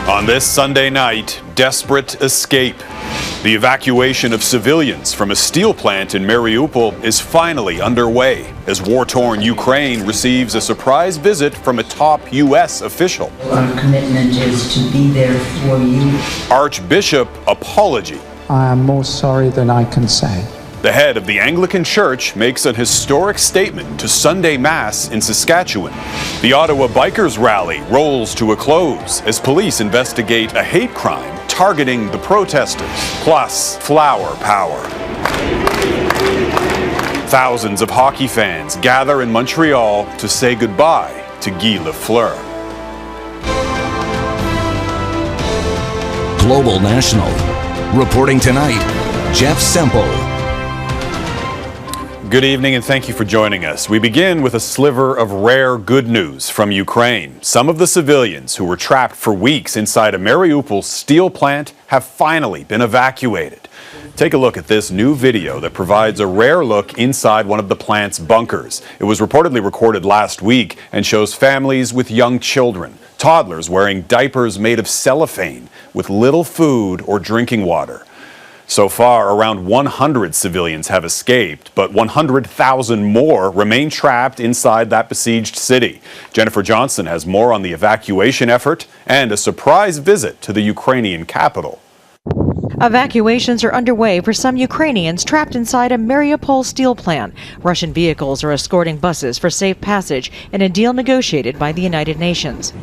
On this Sunday night, desperate escape. The evacuation of civilians from a steel plant in Mariupol is finally underway as war-torn Ukraine receives a surprise visit from a top U.S. official. Our commitment is to be there for you. Archbishop Apology. I am more sorry than I can say. The head of the Anglican Church makes an historic statement to Sunday Mass in Saskatchewan. The Ottawa Bikers Rally rolls to a close as police investigate a hate crime targeting the protesters. Plus, flower power. Thousands of hockey fans gather in Montreal to say goodbye to Guy Lafleur. Global National. Reporting tonight, Jeff Semple. Good evening and thank you for joining us. We begin with a sliver of rare good news from Ukraine. Some of the civilians who were trapped for weeks inside a Mariupol steel plant have finally been evacuated. Take a look at this new video that provides a rare look inside one of the plant's bunkers. It was reportedly recorded last week and shows families with young children, toddlers wearing diapers made of cellophane with little food or drinking water. So far, around 100 civilians have escaped, but 100,000 more remain trapped inside that besieged city. Jennifer Johnson has more on the evacuation effort and a surprise visit to the Ukrainian capital. Evacuations are underway for some Ukrainians trapped inside a Mariupol steel plant. Russian vehicles are escorting buses for safe passage in a deal negotiated by the United Nations.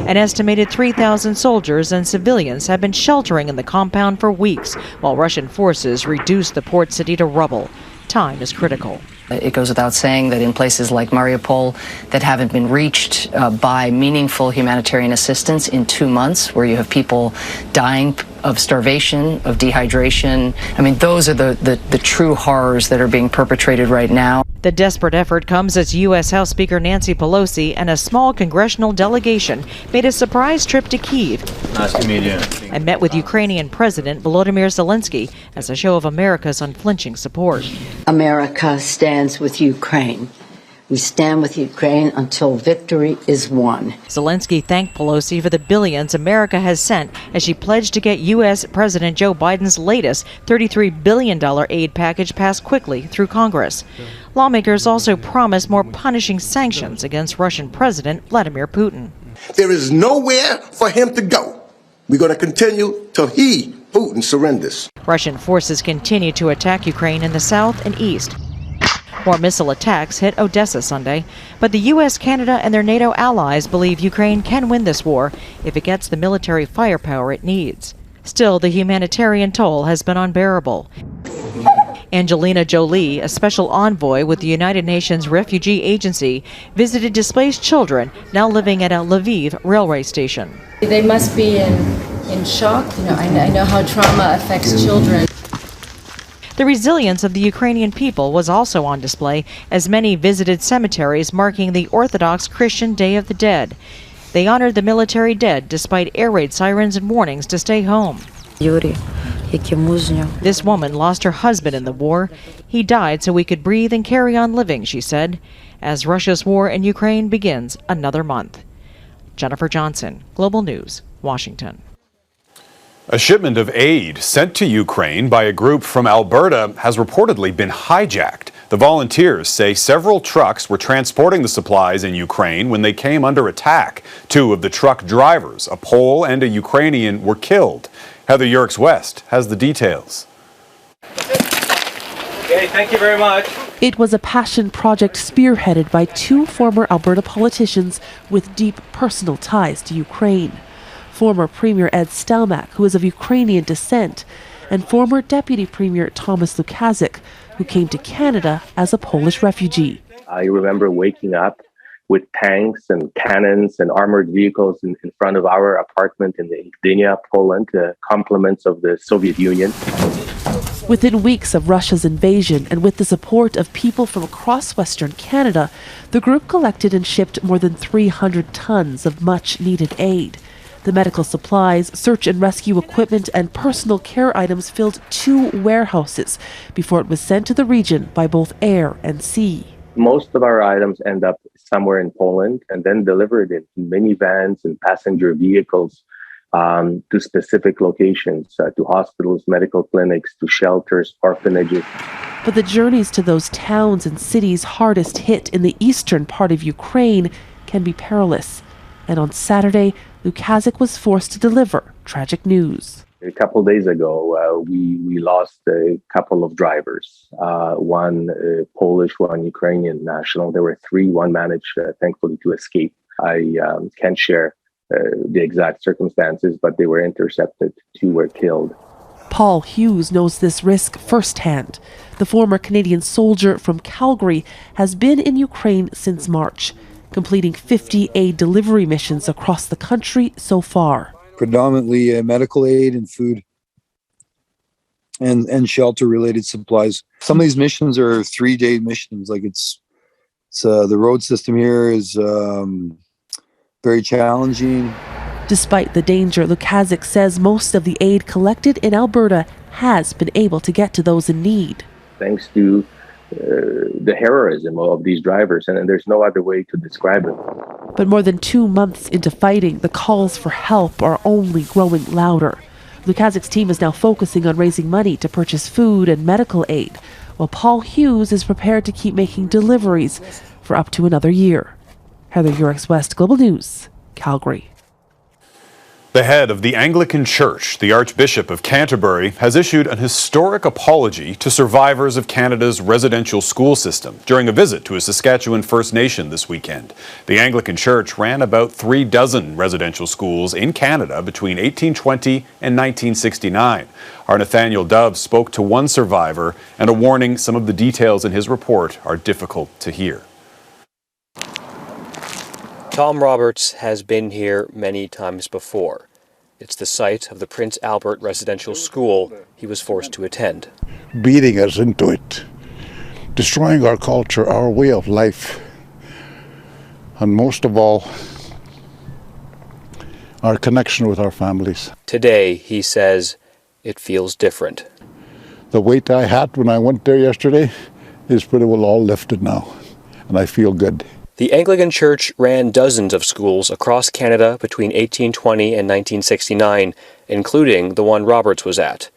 An estimated 3,000 soldiers and civilians have been sheltering in the compound for weeks, while Russian forces reduce the port city to rubble. Time is critical. It goes without saying that in places like Mariupol that haven't been reached by meaningful humanitarian assistance in 2 months, where you have people dying of starvation, of dehydration, I mean, those are the true horrors that are being perpetrated right now. The desperate effort comes as U.S. House Speaker Nancy Pelosi and a small congressional delegation made a surprise trip to Kyiv and met with Ukrainian President Volodymyr Zelensky as a show of America's unflinching support. America stands with Ukraine. We stand with Ukraine until victory is won. Zelensky thanked Pelosi for the billions America has sent as she pledged to get U.S. President Joe Biden's latest $33 billion aid package passed quickly through Congress. Lawmakers also promised more punishing sanctions against Russian President Vladimir Putin. There is nowhere for him to go. We're going to continue till Putin, surrenders. Russian forces continue to attack Ukraine in the south and east. More missile attacks hit Odessa Sunday, but the U.S., Canada, and their NATO allies believe Ukraine can win this war if it gets the military firepower it needs. Still, the humanitarian toll has been unbearable. Angelina Jolie, a special envoy with the United Nations Refugee Agency, visited displaced children now living at a Lviv railway station. They must be in shock. I know how trauma affects children. The resilience of the Ukrainian people was also on display as many visited cemeteries marking the Orthodox Christian Day of the Dead. They honored the military dead despite air raid sirens and warnings to stay home. This woman lost her husband in the war. He died so we could breathe and carry on living, she said, as Russia's war in Ukraine begins another month. Jennifer Johnson, Global News, Washington. A shipment of aid sent to Ukraine by a group from Alberta has reportedly been hijacked. The volunteers say several trucks were transporting the supplies in Ukraine when they came under attack. 2 of the truck drivers, a Pole and a Ukrainian, were killed. Heather Yourex-West has the details. Okay, thank you very much. It was a passion project spearheaded by 2 former Alberta politicians with deep personal ties to Ukraine. Former Premier Ed Stelmach, who is of Ukrainian descent, and former Deputy Premier Thomas Lukasik, who came to Canada as a Polish refugee. I remember waking up with tanks and cannons and armored vehicles in front of our apartment in Gdynia, Poland, compliments of the Soviet Union. Within weeks of Russia's invasion and with the support of people from across Western Canada, the group collected and shipped more than 300 tons of much-needed aid. The medical supplies, search and rescue equipment, and personal care items filled 2 warehouses before it was sent to the region by both air and sea. Most of our items end up somewhere in Poland and then delivered in minivans and passenger vehicles to specific locations, to hospitals, medical clinics, to shelters, orphanages. But the journeys to those towns and cities hardest hit in the eastern part of Ukraine can be perilous. And on Saturday, Lukaszuk was forced to deliver tragic news. A couple of days ago, we lost a couple of drivers, one Polish, one Ukrainian national. There were three. One managed, thankfully, to escape. I can't share the exact circumstances, but they were intercepted. Two were killed. Paul Hughes knows this risk firsthand. The former Canadian soldier from Calgary has been in Ukraine since March, completing 50 aid delivery missions across the country so far. Predominantly medical aid and food and shelter-related supplies. Some of these missions are 3-day missions. Like it's the road system here is very challenging. Despite the danger, Lukaszuk says most of the aid collected in Alberta has been able to get to those in need. Thanks to the heroism of these drivers, and there's no other way to describe it. But more than 2 months into fighting, the calls for help are only growing louder. Lukaszuk's team is now focusing on raising money to purchase food and medical aid, while Paul Hughes is prepared to keep making deliveries for up to another year. Heather, Yourex-West, Global News, Calgary. The head of the Anglican Church, the Archbishop of Canterbury, has issued an historic apology to survivors of Canada's residential school system during a visit to a Saskatchewan First Nation this weekend. The Anglican Church ran about 36 residential schools in Canada between 1820 and 1969. Our Nathaniel Dove spoke to one survivor, and a warning: some of the details in his report are difficult to hear. Tom Roberts has been here many times before. It's the site of the Prince Albert Residential School he was forced to attend. Beating us into it, destroying our culture, our way of life, and most of all, our connection with our families. Today, he says, it feels different. The weight I had when I went there yesterday is pretty well all lifted now, and I feel good. The Anglican Church ran dozens of schools across Canada between 1820 and 1969, including the one Roberts was at.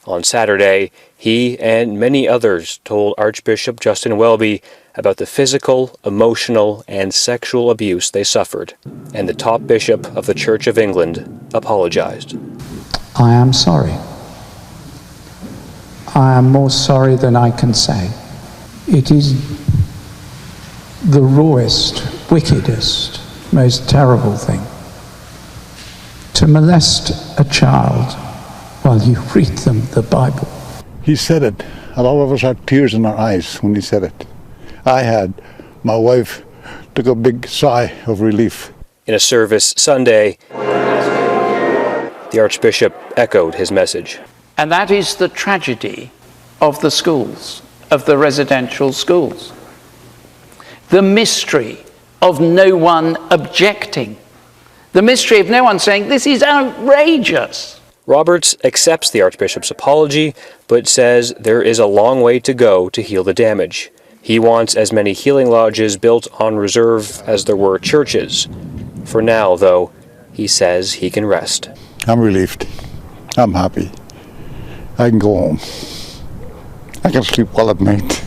On Saturday, he and many others told Archbishop Justin Welby about the physical, emotional, and sexual abuse they suffered, and the top bishop of the Church of England apologized. I am sorry. I am more sorry than I can say. It is the rawest, wickedest, most terrible thing to molest a child while you read them the Bible. He said it. A lot of us had tears in our eyes when he said it. I had. My wife took a big sigh of relief. In a service Sunday, the Archbishop echoed his message. And that is the tragedy of the schools, of the residential schools. The mystery of no one objecting. The mystery of no one saying, this is outrageous. Roberts accepts the Archbishop's apology, but says there is a long way to go to heal the damage. He wants as many healing lodges built on reserve as there were churches. For now, though, he says he can rest. I'm relieved. I'm happy. I can go home. I can sleep well at night.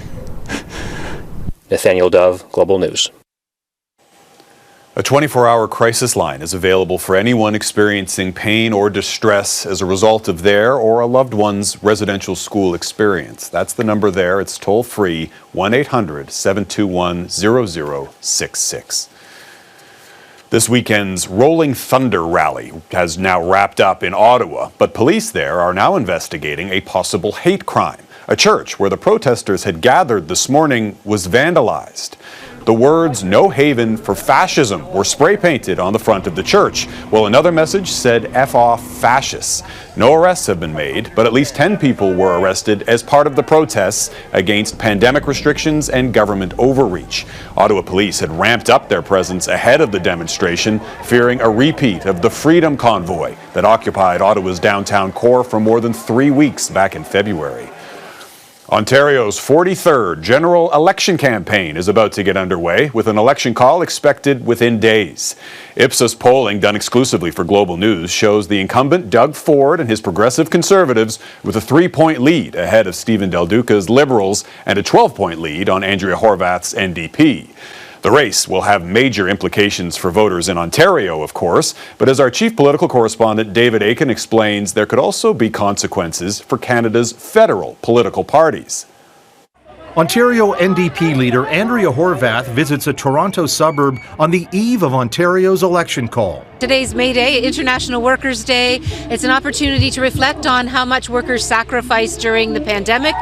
Nathaniel Dove, Global News. A 24-hour crisis line is available for anyone experiencing pain or distress as a result of their or a loved one's residential school experience. That's the number there. It's toll-free, 1-800-721-0066. This weekend's Rolling Thunder rally has now wrapped up in Ottawa, but police there are now investigating a possible hate crime. A church where the protesters had gathered this morning was vandalized. The words "No Haven for Fascism" were spray painted on the front of the church, while another message said "F off fascists." No arrests have been made, but at least 10 people were arrested as part of the protests against pandemic restrictions and government overreach. Ottawa police had ramped up their presence ahead of the demonstration, fearing a repeat of the Freedom Convoy that occupied Ottawa's downtown core for more than 3 weeks back in February. Ontario's 43rd general election campaign is about to get underway, with an election call expected within days. Ipsos polling done exclusively for Global News shows the incumbent Doug Ford and his progressive Conservatives with a 3-point lead ahead of Stephen Del Duca's Liberals and a 12-point lead on Andrea Horwath's NDP. The race will have major implications for voters in Ontario, of course, but as our chief political correspondent David Akin explains, there could also be consequences for Canada's federal political parties. Ontario NDP leader Andrea Horwath visits a Toronto suburb on the eve of Ontario's election call. Today's May Day, International Workers' Day. It's an opportunity to reflect on how much workers sacrificed during the pandemic.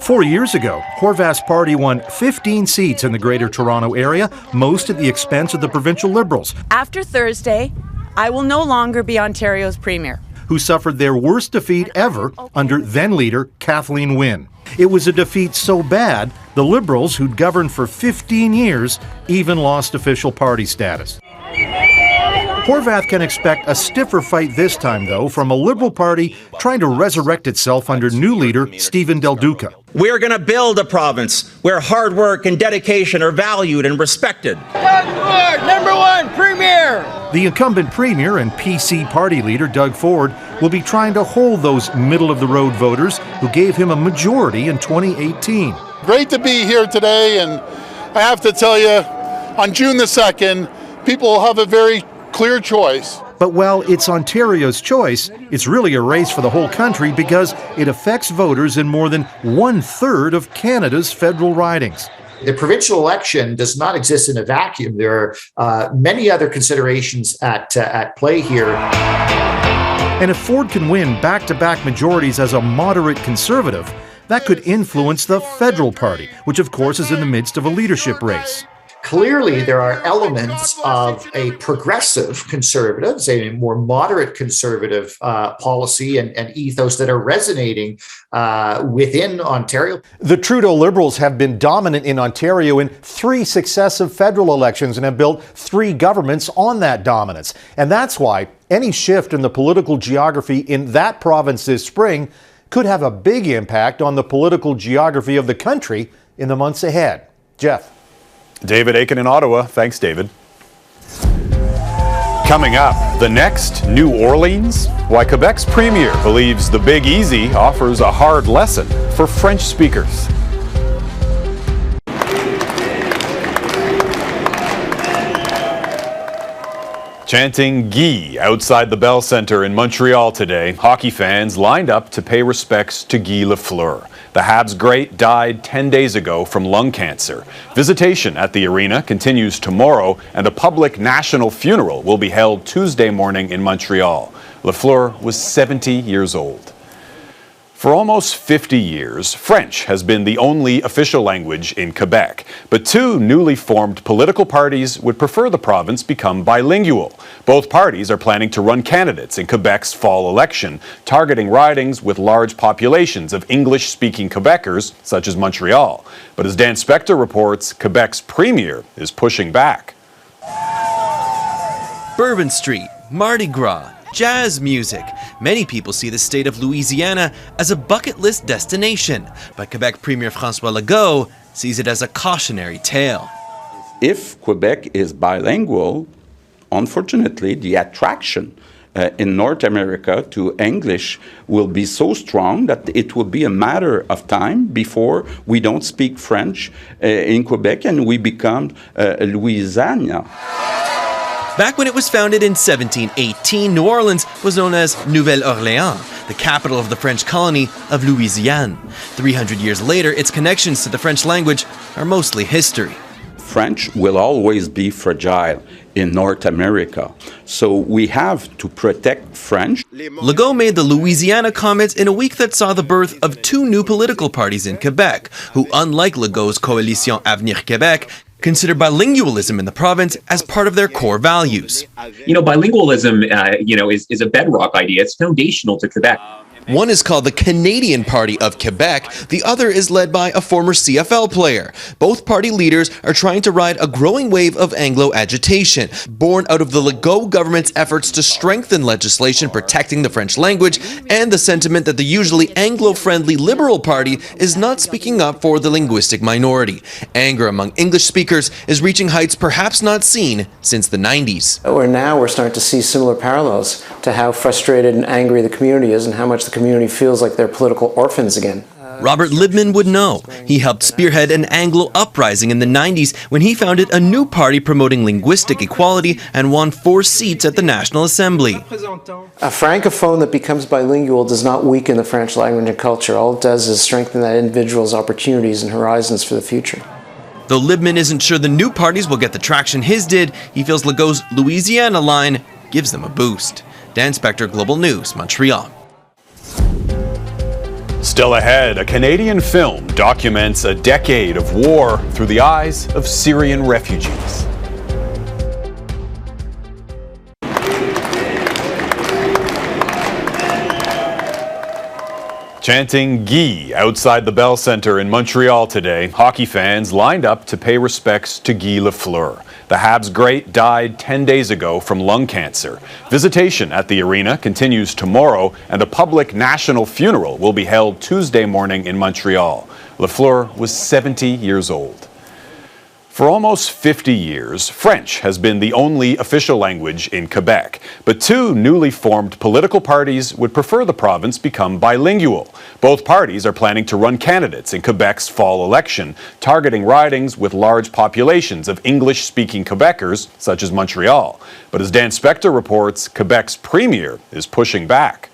4 years ago, Horwath's party won 15 seats in the Greater Toronto Area, most at the expense of the provincial Liberals. After Thursday, I will no longer be Ontario's Premier, who suffered their worst defeat ever under then-leader Kathleen Wynne. It was a defeat so bad, the Liberals, who'd governed for 15 years, even lost official party status. Horwath can expect a stiffer fight this time, though, from a Liberal Party trying to resurrect itself under new leader Stephen Del Duca. We're going to build a province where hard work and dedication are valued and respected. Doug Ford, #1 Premier! The incumbent Premier and PC party leader Doug Ford will be trying to hold those middle-of-the-road voters who gave him a majority in 2018. Great to be here today, and I have to tell you, on June the 2nd, people will have a very clear choice. But while it's Ontario's choice, it's really a race for the whole country because it affects voters in more than 1/3 of Canada's federal ridings. The provincial election does not exist in a vacuum. There are many other considerations at play here. And if Ford can win back-to-back majorities as a moderate Conservative, that could influence the federal party, which of course is in the midst of a leadership race. Clearly, there are elements of a progressive Conservative, a more moderate Conservative policy and ethos that are resonating within Ontario. The Trudeau Liberals have been dominant in Ontario in 3 successive federal elections and have built 3 governments on that dominance. And that's why any shift in the political geography in that province this spring could have a big impact on the political geography of the country in the months ahead. Jeff. David Akin in Ottawa. Thanks, David. Coming up, the next New Orleans, why Quebec's premier believes the Big Easy offers a hard lesson for French speakers. Chanting Guy outside the Bell Centre in Montreal today, hockey fans lined up to pay respects to Guy Lafleur. The Habs great died 10 days ago from lung cancer. Visitation at the arena continues tomorrow, and a public national funeral will be held Tuesday morning in Montreal. Lafleur was 70 years old. For almost 50 years, French has been the only official language in Quebec. But 2 newly formed political parties would prefer the province become bilingual. Both parties are planning to run candidates in Quebec's fall election, targeting ridings with large populations of English-speaking Quebecers, such as Montreal. But as Dan Spector reports, Quebec's premier is pushing back. Bourbon Street, Mardi Gras, jazz music. Many people see the state of Louisiana as a bucket list destination, but Quebec Premier François Legault sees it as a cautionary tale. If Quebec is bilingual, unfortunately, the attraction in North America to English will be so strong that it will be a matter of time before we don't speak French in Quebec and we become Louisiana. Back when it was founded in 1718, New Orleans was known as Nouvelle-Orléans, the capital of the French colony of Louisiane. 300 years later, its connections to the French language are mostly history. French will always be fragile in North America, so we have to protect French. Legault made the Louisiana comments in a week that saw the birth of 2 new political parties in Quebec, who, unlike Legault's Coalition Avenir Québec, consider bilingualism in the province as part of their core values. Bilingualism, is a bedrock idea. It's foundational to Quebec. One is called the Canadian Party of Quebec. The other is led by a former CFL player. Both party leaders are trying to ride a growing wave of Anglo agitation, born out of the Legault government's efforts to strengthen legislation protecting the French language and the sentiment that the usually Anglo-friendly Liberal Party is not speaking up for the linguistic minority. Anger among English speakers is reaching heights perhaps not seen since the 90s. We're starting to see similar parallels to how frustrated and angry the community is and how much the community feels like they're political orphans again. Robert Libman would know. He helped spearhead an Anglo uprising in the 90s when he founded a new party promoting linguistic equality and won 4 seats at the National Assembly. A francophone that becomes bilingual does not weaken the French language and culture. All it does is strengthen that individual's opportunities and horizons for the future. Though Libman isn't sure the new parties will get the traction his did, he feels Legault's Louisiana line gives them a boost. Dan Spector, Global News, Montreal. Still ahead, a Canadian film documents a decade of war through the eyes of Syrian refugees. Chanting Guy outside the Bell Centre in Montreal today, hockey fans lined up to pay respects to Guy Lafleur. The Habs great died 10 days ago from lung cancer. Visitation at the arena continues tomorrow, and a public national funeral will be held Tuesday morning in Montreal. Lafleur was 70 years old. For almost 50 years, French has been the only official language in Quebec. But 2 newly formed political parties would prefer the province become bilingual. Both parties are planning to run candidates in Quebec's fall election, targeting ridings with large populations of English-speaking Quebecers, such as Montreal. But as Dan Spector reports, Quebec's premier is pushing back.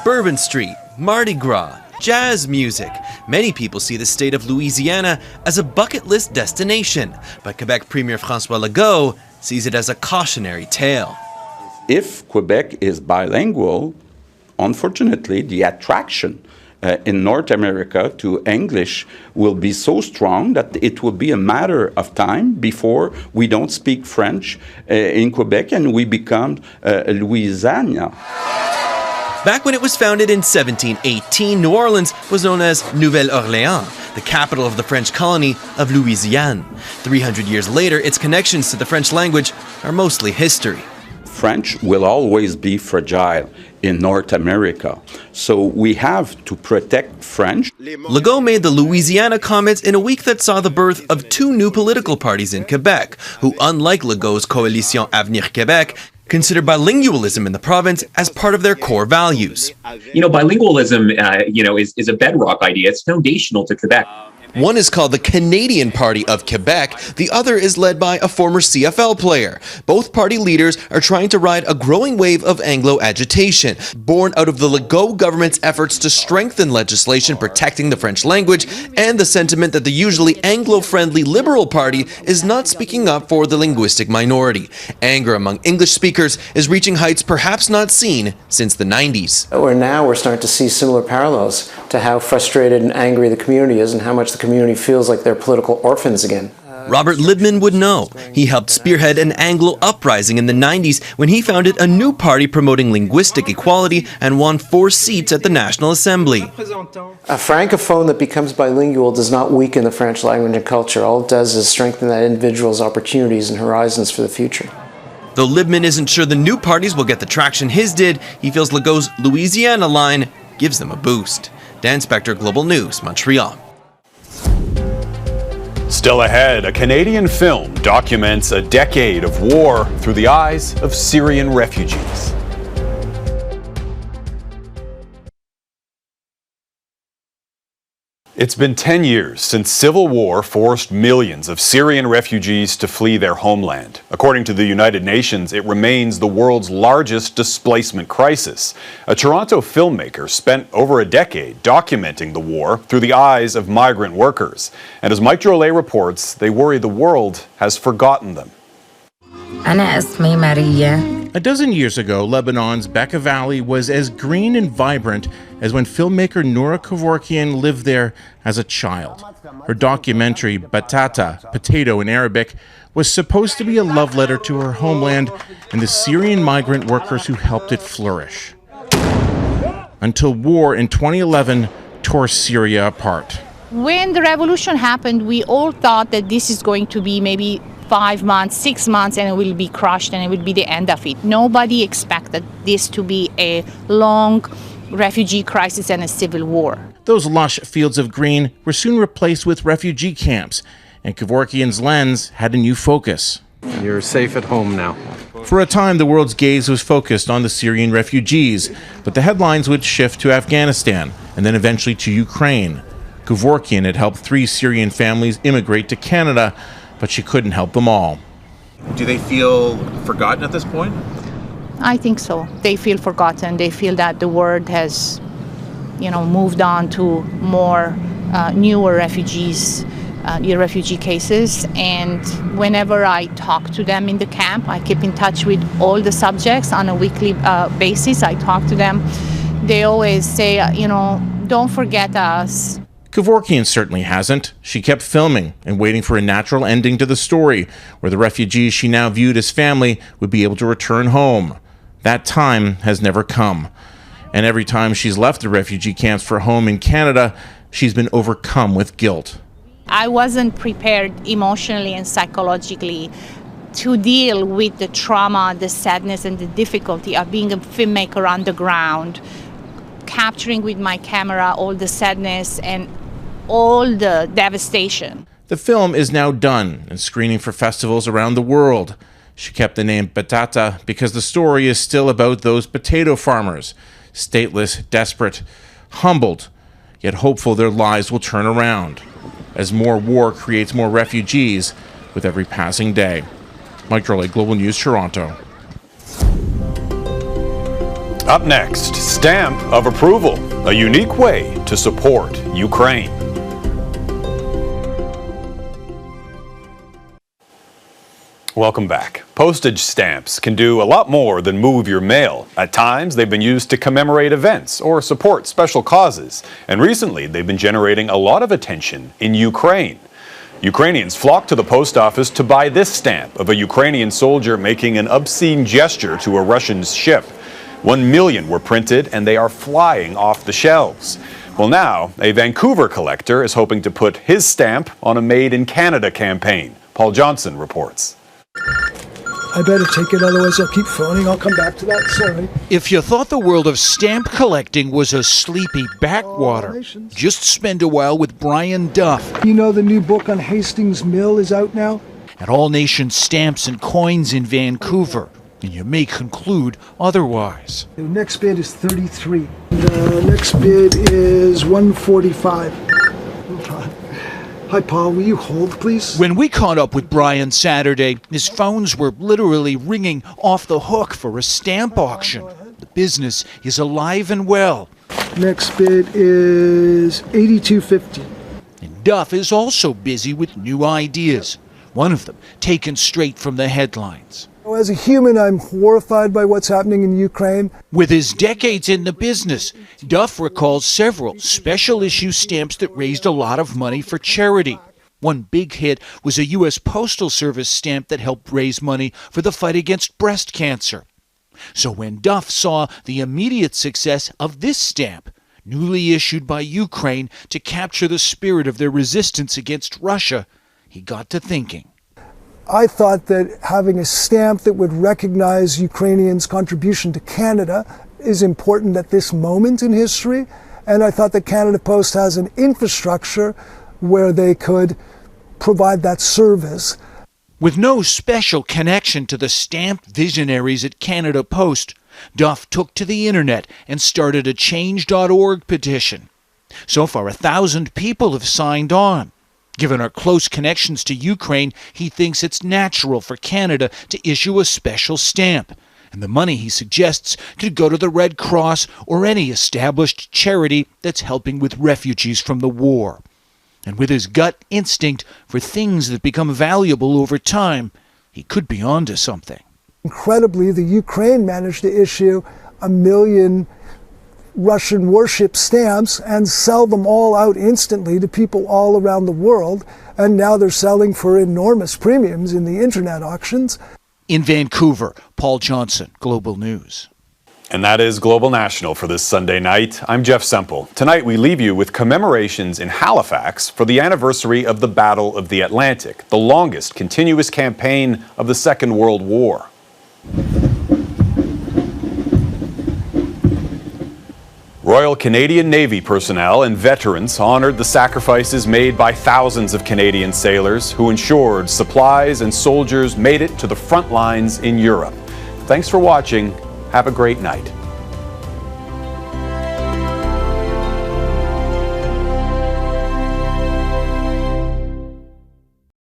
Bourbon Street, Mardi Gras, jazz music. Many people see the state of Louisiana as a bucket list destination, but Quebec Premier François Legault sees it as a cautionary tale. If Quebec is bilingual, unfortunately, the attraction in North America to English will be so strong that it will be a matter of time before we don't speak French in Quebec and we become Louisiana. Back when it was founded in 1718, New Orleans was known as Nouvelle-Orléans, the capital of the French colony of Louisiane. 300 years later, its connections to the French language are mostly history. French will always be fragile in North America, so we have to protect French. Legault made the Louisiana comments in a week that saw the birth of 2 new political parties in Quebec, who, unlike Legault's Coalition Avenir Québec, consider bilingualism in the province as part of their core values. Bilingualism, is a bedrock idea. It's foundational to Quebec. One is called the Canadian Party of Quebec. The other is led by a former CFL player. Both party leaders are trying to ride a growing wave of Anglo agitation, born out of the Legault government's efforts to strengthen legislation protecting the French language and the sentiment that the usually Anglo-friendly Liberal Party is not speaking up for the linguistic minority. Anger among English speakers is reaching heights perhaps not seen since the 90s. We're starting to see similar parallels to how frustrated and angry the community is and how much the community feels like they're political orphans again. Robert Libman would know. He helped spearhead an Anglo uprising in the 90s when he founded a new party promoting linguistic equality and won 4 seats at the National Assembly. A francophone that becomes bilingual does not weaken the French language and culture. All it does is strengthen that individual's opportunities and horizons for the future. Though Libman isn't sure the new parties will get the traction his did, he feels Legault's Louisiana line gives them a boost. Dan Spector, Global News, Montreal. Still ahead, a Canadian film documents a decade of war through the eyes of Syrian refugees. It's been 10 years since civil war forced millions of Syrian refugees to flee their homeland. According to the United Nations, it remains the world's largest displacement crisis. A Toronto filmmaker spent over a decade documenting the war through the eyes of migrant workers. And as Mike Drolet reports, they worry the world has forgotten them. A dozen years ago, Lebanon's Bekaa Valley was as green and vibrant as when filmmaker Noura Kevorkian lived there as a child. Her documentary, Batata, Potato in Arabic, was supposed to be a love letter to her homeland and the Syrian migrant workers who helped it flourish. until war in 2011 tore Syria apart. When the revolution happened, we all thought that this is going to be maybe 5 months, 6 months, and it will be crushed and it will be the end of it. Nobody expected this to be a long refugee crisis and a civil war. Those lush fields of green were soon replaced with refugee camps, and Kevorkian's lens had a new focus. You're safe at home now. For a time, the world's gaze was focused on the Syrian refugees, but the headlines would shift to Afghanistan and then eventually to Ukraine. Kevorkian had helped 3 Syrian families immigrate to Canada, but she couldn't help them all. Do they feel forgotten at this point? I think so. They feel forgotten. They feel that the world has, moved on to more newer refugees, refugee cases. And whenever I talk to them in the camp, I keep in touch with all the subjects on a weekly basis. I talk to them. They always say, don't forget us. Kevorkian certainly hasn't. She kept filming and waiting for a natural ending to the story, where the refugees she now viewed as family would be able to return home. That time has never come. And every time she's left the refugee camps for home in Canada, she's been overcome with guilt. I wasn't prepared emotionally and psychologically to deal with the trauma, the sadness, and the difficulty of being a filmmaker on the ground, capturing with my camera all the sadness and all the devastation. The film is now done and screening for festivals around the world. She kept the name Batata because the story is still about those potato farmers, stateless, desperate, humbled, yet hopeful their lives will turn around, as more war creates more refugees with every passing day. Mike Droley, Global News, Toronto. Up next, stamp of approval, a unique way to support Ukraine. Welcome back. Postage stamps can do a lot more than move your mail. At times, they've been used to commemorate events or support special causes. And recently, they've been generating a lot of attention in Ukraine. Ukrainians flocked to the post office to buy this stamp of a Ukrainian soldier making an obscene gesture to a Russian ship. 1 million were printed, and they are flying off the shelves. Well, now, a Vancouver collector is hoping to put his stamp on a Made in Canada campaign. Paul Johnson reports. I better take it, otherwise I'll keep phoning. I'll come back to that, sorry. If you thought the world of stamp collecting was a sleepy backwater, just spend a while with Brian Duff. You know the new book on Hastings Mill is out now? At All Nation Stamps and Coins in Vancouver, and you may conclude otherwise. The next bid is 33. The next bid is 145. Hold on. Hi, Paul, will you hold, please? When we caught up with Brian Saturday, his phones were literally ringing off the hook for a stamp auction. The business is alive and well. Next bid is 82.50. And Duff is also busy with new ideas. One of them taken straight from the headlines. As a human, I'm horrified by what's happening in Ukraine. With his decades in the business, Duff recalls several special issue stamps that raised a lot of money for charity. One big hit was a U.S. Postal Service stamp that helped raise money for the fight against breast cancer. So when Duff saw the immediate success of this stamp, newly issued by Ukraine to capture the spirit of their resistance against Russia, he got to thinking. I thought that having a stamp that would recognize Ukrainians' contribution to Canada is important at this moment in history, and I thought that Canada Post has an infrastructure where they could provide that service. With no special connection to the stamp visionaries at Canada Post, Duff took to the internet and started a Change.org petition. So far, 1,000 people have signed on. Given our close connections to Ukraine, he thinks it's natural for Canada to issue a special stamp. And the money, he suggests, could go to the Red Cross or any established charity that's helping with refugees from the war. And with his gut instinct for things that become valuable over time, he could be onto something. Incredibly, the Ukraine managed to issue 1 million Russian warship stamps and sell them all out instantly to people all around the world. And now they're selling for enormous premiums in the internet auctions. In Vancouver, Paul Johnson, Global News. And that is Global National for this Sunday night. I'm Jeff Semple. Tonight we leave you with commemorations in Halifax for the anniversary of the Battle of the Atlantic, the longest continuous campaign of the Second World War. Royal Canadian Navy personnel and veterans honored the sacrifices made by thousands of Canadian sailors who ensured supplies and soldiers made it to the front lines in Europe. Thanks for watching. Have a great night.